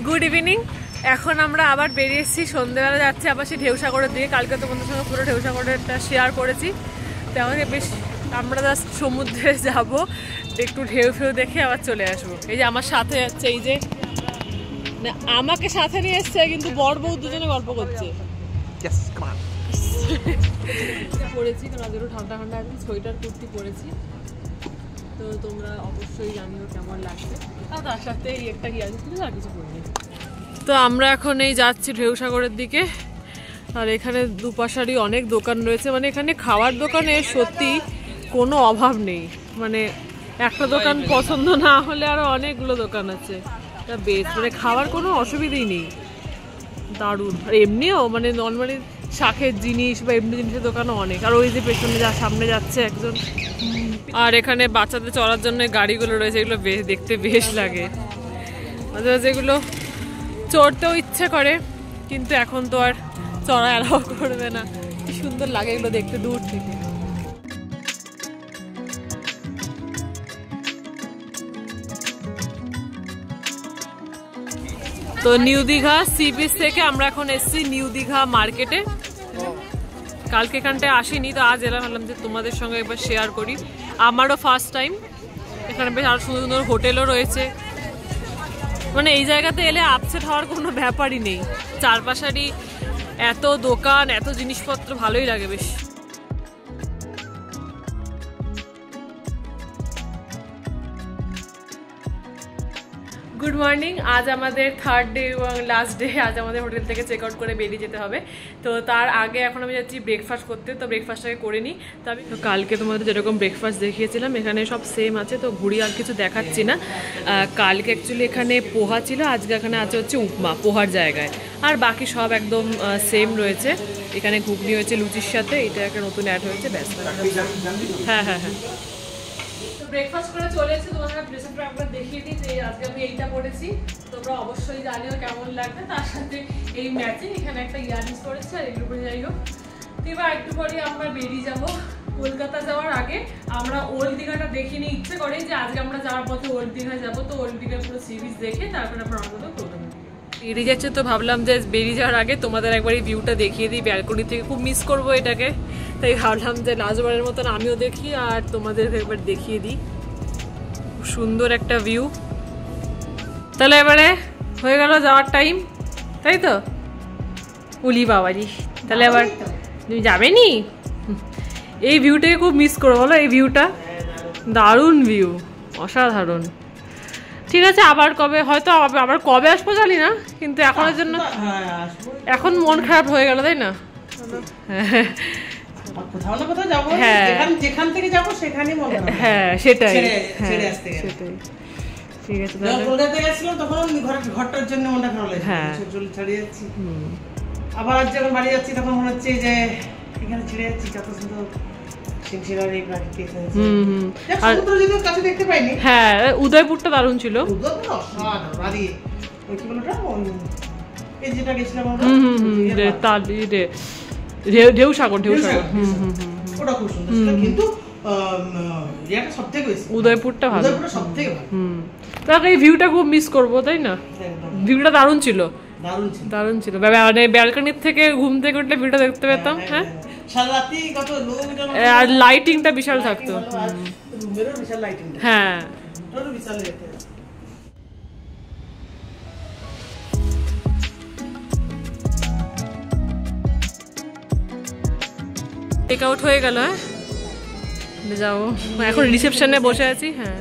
Good evening. এখন আমরা আবার বেরিয়েছি, সন্ধ্যেবেলা যাচ্ছি আবার সেই ঢেউসাগরের দিকে। কালকে তোমাদের সঙ্গে পুরো ঢেউসাগরেরটা শেয়ার করেছি। তো আমাকে বেশ আমরা জাস্ট সমুদ্রে যাব, একটু ঢেউ ফেউ দেখে আবার চলে আসবো। এই যে আমার সাথে যাচ্ছে, এই যে আমাকে সাথে নিয়ে এসছে, কিন্তু বর বউ দুজনে গল্প করছে। পরেছি কারণ আজ একটু ঠান্ডা ঠান্ডা আছে, সোয়েটার কুর্তি পরেছি। তো তোমরা অবশ্যই জানিও কেমন লাগছে। আর তার সাথে এই একটা কি আছে, আর কিছু করিনি। তো আমরা এখন এই যাচ্ছি ঢেউসাগরের দিকে। আর এখানে দুপাশারই অনেক দোকান রয়েছে, মানে এখানে খাওয়ার দোকানে সত্যি কোনো অভাব নেই। মানে একটা দোকান পছন্দ না হলে আরও অনেকগুলো দোকান আছে। বেশ মানে খাওয়ার কোনো অসুবিধাই নেই, দারুণ। আর এমনিও মানে নর্মালি শাকের জিনিস বা এমনি জিনিসের দোকানও অনেক। আর ওই যে পেছনে সামনে যাচ্ছে একজন। আর এখানে বাচ্চাদের চড়ার জন্য গাড়িগুলো রয়েছে, এগুলো দেখতে বেশ লাগে। মাঝে মাঝে এগুলো চড়তেও ইচ্ছে করে, কিন্তু এখন তো আর চড়া অ্যালাউ করবে না। কি সুন্দর লাগে এগুলো দেখতে দূর থেকে। তো নিউ দীঘা সি বিচ থেকে আমরা এখন এসেছি নিউ দীঘা মার্কেটে। কালকে এখানটায় আসিনি, তো আজ এলাম, ভাবলাম যে তোমাদের সঙ্গে একবার শেয়ার করি। আমারও ফার্স্ট টাইম। এখানে বেশ আরো সুন্দর সুন্দর হোটেলও রয়েছে। মানে এই জায়গাতে এলে আপসেট হওয়ার কোনো ব্যাপারই নেই। চারপাশারই এত দোকান, এত জিনিসপত্র, ভালোই লাগে বেশ। Good morning. আজ আমাদের থার্ড ডে এবং লাস্ট ডে। আজ আমাদের হোটেল থেকে চেক আউট করে বেরিয়ে যেতে হবে। তো তার আগে এখন আমি যাচ্ছি ব্রেকফাস্ট করতে। তো ব্রেকফাস্টটাকে করে নিই। তবে তো কালকে তোমাদের যেরকম ব্রেকফাস্ট দেখিয়েছিলাম এখানে সব সেম আছে, তো ঘুরি আর কিছু দেখাচ্ছি না। কালকে অ্যাকচুয়ালি এখানে পোহা ছিল, আজকে এখানে আছে হচ্ছে উপমা পোহার জায়গায়। আর বাকি সব একদম সেম রয়েছে। এখানে ঘুগনি হয়েছে লুচির সাথে, এটা একটা নতুন অ্যাড হয়েছে, ব্যাস। হ্যাঁ হ্যাঁ হ্যাঁ। ব্রেকফাস্ট করে চলে এসেছি, তোমাদের ড্রেসিংটা একবার দেখিয়ে দিই যে আজকে আমি এইটা পরেছি। তোমরা অবশ্যই জানিও কেমন লাগবে। তার সাথে এই ম্যাচিং এখানে একটা ইয়াররিংস পরেছি, আর এগুলো পরে যাই হোক। তো এবার একটু পরে আমরা বেরিয়ে যাব কলকাতা যাওয়ার আগে। আমরা ওল্ড দীঘাটা দেখিনি, ইচ্ছে করে যে আজকে আমরা যাওয়ার পথে ওল্ড দীঘা যাবো। তো ওল্ড দীঘার পুরো সি বিচ দেখে তারপরে আমরা আমাদের কলকাতা বেরিয়ে যাচ্ছে। তো ভাবলাম যে বেরিয়ে যাওয়ার আগে তোমাদের একবার এই ভিউটা দেখিয়ে দিই ব্যালকনি থেকে। খুব মিস করবো এটাকে, তাই ভাবলাম যে লাস্টবারের মতন আমিও দেখি আর তোমাদের একবার দেখিয়ে দিই। খুব সুন্দর একটা ভিউ। তাহলে এবারে হয়ে গেল যাওয়ার টাইম, তাই তো? উলি বাবারি, তাহলে এবার তুমি যাবে নি? এই ভিউটাকে খুব মিস করো, বলো? এই ভিউটা দারুণ ভিউ, অসাধারণ। ঠিক আছে, আবার কবে, হয়তো আবার কবে আসবো জানি না, কিন্তু এখনের জন্য এখন মন খারাপ হয়ে গেল, তাই না? হ্যাঁ সেটাই, সেটাই। ঠিক আছে, আবার যখন বাড়ি যাচ্ছি তখন মনে হচ্ছে যে এখানে ছেড়ে যাচ্ছি, কত সুন্দর। হ্যাঁ, উদয়পুরটা দারুণ ছিল। ঢেউসাগর, উদয়পুরটা ভালো। তাকে এই ভিউটা খুব মিস করবো, তাই না? ভিউটা দারুণ ছিল, দারুণ ছিল। মানে ব্যালকনির থেকে ঘুম থেকে উঠলে ভিউটা দেখতে পেতাম। হ্যাঁ, আর লাইটিংটা বিশাল থাকতো। হ্যাঁ, টেক আউট হয়ে গেল। হ্যাঁ, যাও, এখন রিসেপশনে বসে আছি। হ্যাঁ,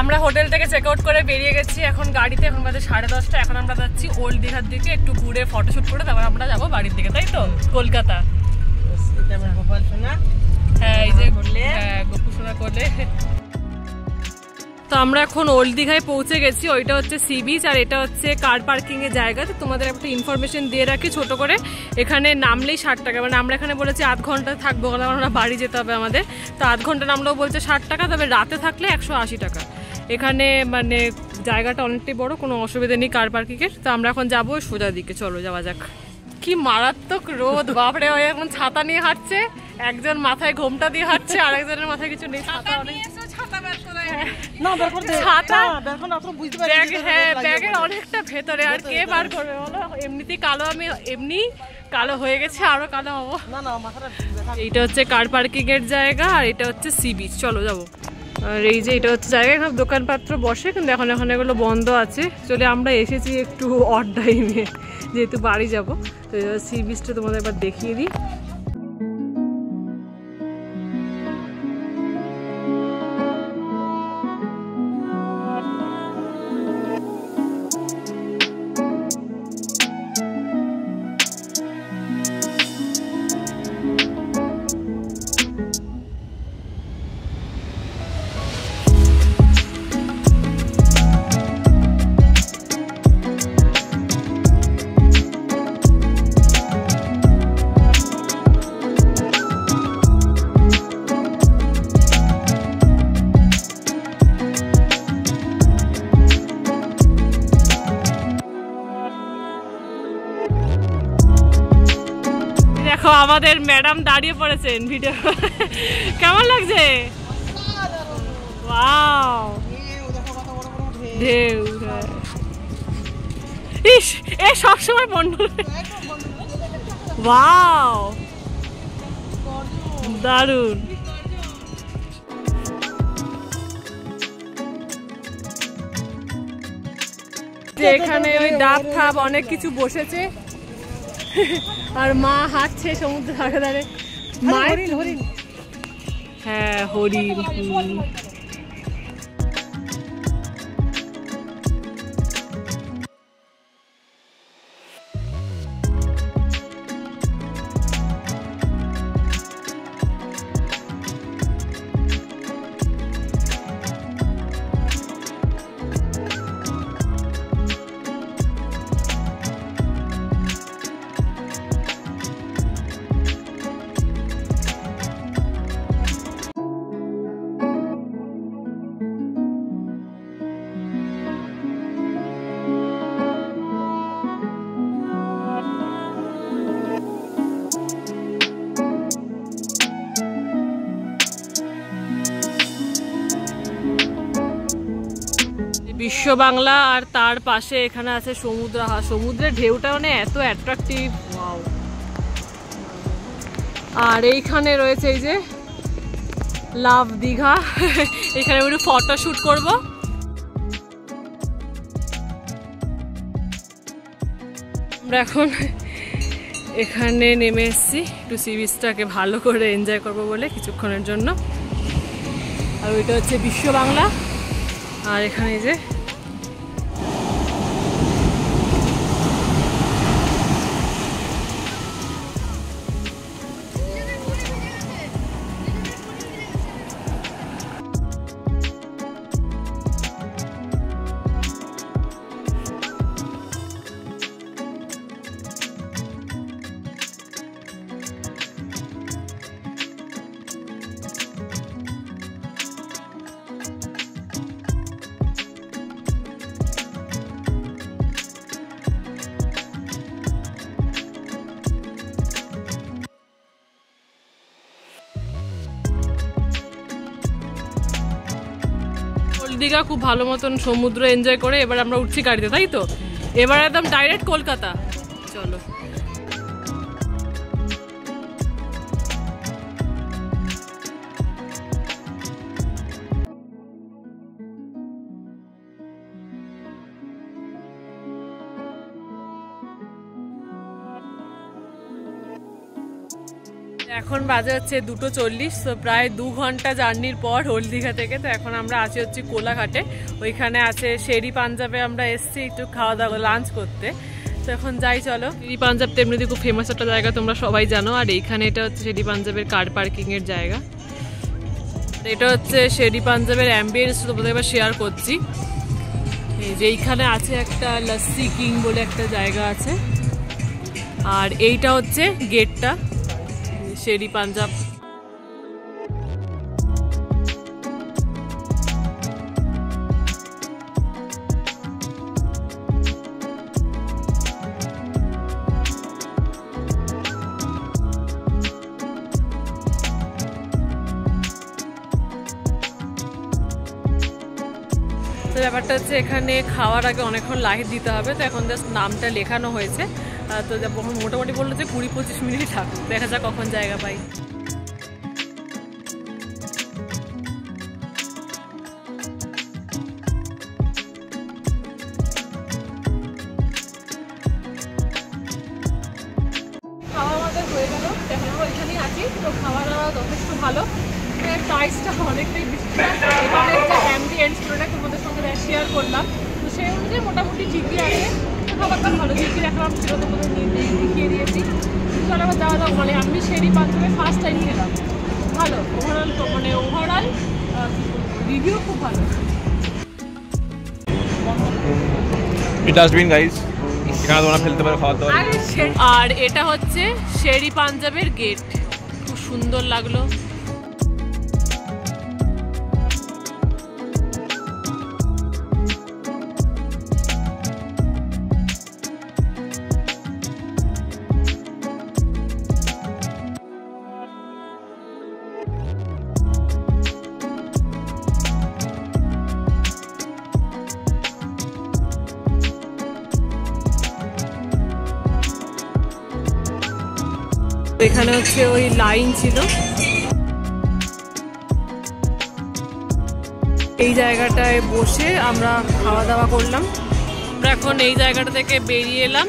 আমরা হোটেল থেকে চেক আউট করে বেরিয়ে গেছি এখন গাড়িতে, এখন বাজে 10:30। এখন আমরা যাচ্ছি ওল্ড দীঘার দিকে, একটু ঘুরে ফটোশুট করে তারপর আমরা যাবো বাড়ির দিকে, তাই তো? কলকাতা। হ্যাঁ, এই যে গোপুসোনা করলে। তো আমরা এখন ওল্ড দীঘায় পৌঁছে গেছি। ওইটা হচ্ছে সি বিচ আর এটা হচ্ছে কার পার্কিং এর জায়গা। তো তোমাদের একটা ইনফরমেশন দিয়ে রাখি ছোট করে, এখানে নামলেই 60 টাকা। মানে আমরা এখানে বলেছি আধ ঘন্টা থাকবো, কারণ আমরা বাড়ি যেতে হবে আমাদের। তো আধ ঘন্টা নামলেও বলছে 60 টাকা, তবে রাতে থাকলে 180 টাকা। এখানে মানে জায়গাটা অনেকটাই বড়, কোনো অসুবিধা নেই কার পার্কিং এর। তো আমরা এখন যাবো সোজা দিকে, চলো যাওয়া যাক। কি মারাত্মক রোদ বাপরে, ওই এখন ছাতা নিয়ে হাঁটছে, একজন মাথায় ঘোমটা দিয়ে হাঁটছে, আর একজনের মাথায় কিছু নেই। ছাতা ব্যাগের অনেকটা ভেতরে, আর কে বার করবে বলো? এমনিতেই কালো, আমি এমনি কালো হয়ে গেছে, আরো কালো হবো। এইটা হচ্ছে কার পার্কিং এর জায়গা আর এটা হচ্ছে সি বিচ, চলো যাবো। আর এই যে এটা হচ্ছে জায়গা, সব দোকানপত্র বসে, কিন্তু এখন এগুলো বন্ধ আছে। চলে আমরা এসেছি একটু অড টাইমে, যেহেতু বাড়ি যাবো। তো সি বিচটা তোমাদের এবার দেখিয়ে দিই। দেখো আমাদের ম্যাডাম দাঁড়িয়ে পড়েছেন ভিডিও। কেমন লাগছে? ওয়াও, ঢেউ। ইস, এ সবসময় বন্ধু। ওয়াও, দারুণ। এখানে ওই ডাব থাব অনেক কিছু বসেছে, আর মা হাঁটছে সমুদ্র ধারে ধারে। হরিণ, হ্যাঁ হরিণ। বিশ্ব বাংলা আর তার পাশে এখানে আছে সমুদ্র। সমুদ্রের ঢেউটা মানে এত অ্যাট্রাকটিভ, ওয়াও। আর এইখানে রয়েছে এই যে লাভ দীঘা, এখানে একটু ফটো শুট করবো। আমরা এখন এখানে নেমে এসেছি একটু সি বিচটাকে ভালো করে এনজয় করবো বলে কিছুক্ষণের জন্য। আর ওইটা হচ্ছে বিশ্ব বাংলা, আর এখানে যে দীঘা খুব ভালো মতন সমুদ্র এনজয় করে এবার আমরা উঠছি গাড়িতে, তাই তো? এবার একদম ডাইরেক্ট কলকাতা, চলো। এখন বাজে হচ্ছে 2:40, তো প্রায় 2 ঘন্টা জার্নির পর হলদিঘা থেকে। তো এখন আমরা আছি হচ্ছে কোলাঘাটে, ওইখানে আছে শেরি পাঞ্জাবে আমরা এসছি একটু খাওয়া দাওয়া লাঞ্চ করতে। তো এখন যাই চলো। শেরি পাঞ্জাব তো এমনিতে খুব ফেমাস একটা জায়গা, তোমরা সবাই জানো। আর এইখানে এটা হচ্ছে শেরি পাঞ্জাবের কার পার্কিংয়ের জায়গা। এটা হচ্ছে শেরি পাঞ্জাবের অ্যাম্বিয়েন্স, তোমাদের এবার শেয়ার করছি। এই যে এইখানে আছে একটা লস্যি কিং বলে একটা জায়গা আছে, আর এইটা হচ্ছে গেটটা শেরি পাঞ্জাব। তো ব্যাপারটা হচ্ছে এখানে খাওয়ার আগে অনেকক্ষণ লাইট দিতে হবে। তো এখন জাস্ট নামটা লেখানো হয়েছে। তো মোটামুটি বললো যে 20-25 মিনিট থাকুক, দেখা যাক কখন জায়গা পাই। খাওয়া আমাদের হয়ে গেল, এখন আমরা ওইখানেই আছি। তো খাওয়া দাওয়া যথেষ্ট ভালো, প্রাইসটা অনেকটাই বেশি। এখানে যে অ্যাম্বিয়েন্স পুরোটা তোমাদের সঙ্গে শেয়ার করলাম, তো সেই অনুযায়ী মোটামুটি ঠিকই আছে। খাবারটা ভালো ঠিকই রাখলাম, সেটা তোমাদের দেখিয়ে দিয়েছি। চলো আবার যাওয়া দাওয়া। মানে আমি শেরি পাঞ্জাবে ফার্স্ট টাইম খেলাম, ভালো ওভারঅল রিভিউ খুব ভালো। ডাস্টবিন গাইস, এখানে তোমরা ফেলতে পারো খাওয়া দাওয়া। আর এটা হচ্ছে শেরি পাঞ্জাবের গেট, খুব সুন্দর লাগলো। এখানে হচ্ছে ওই লাইন ছিল, এই জায়গাটায় বসে আমরা খাওয়া দাওয়া করলাম। আমরা এখন এই জায়গাটা থেকে বেরিয়ে এলাম।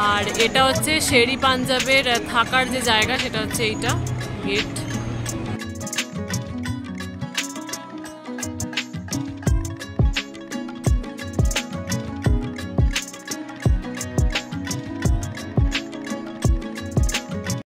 আর এটা হচ্ছে শেরি পাঞ্জাবের থাকার যে জায়গা, সেটা হচ্ছে এইটা গেট।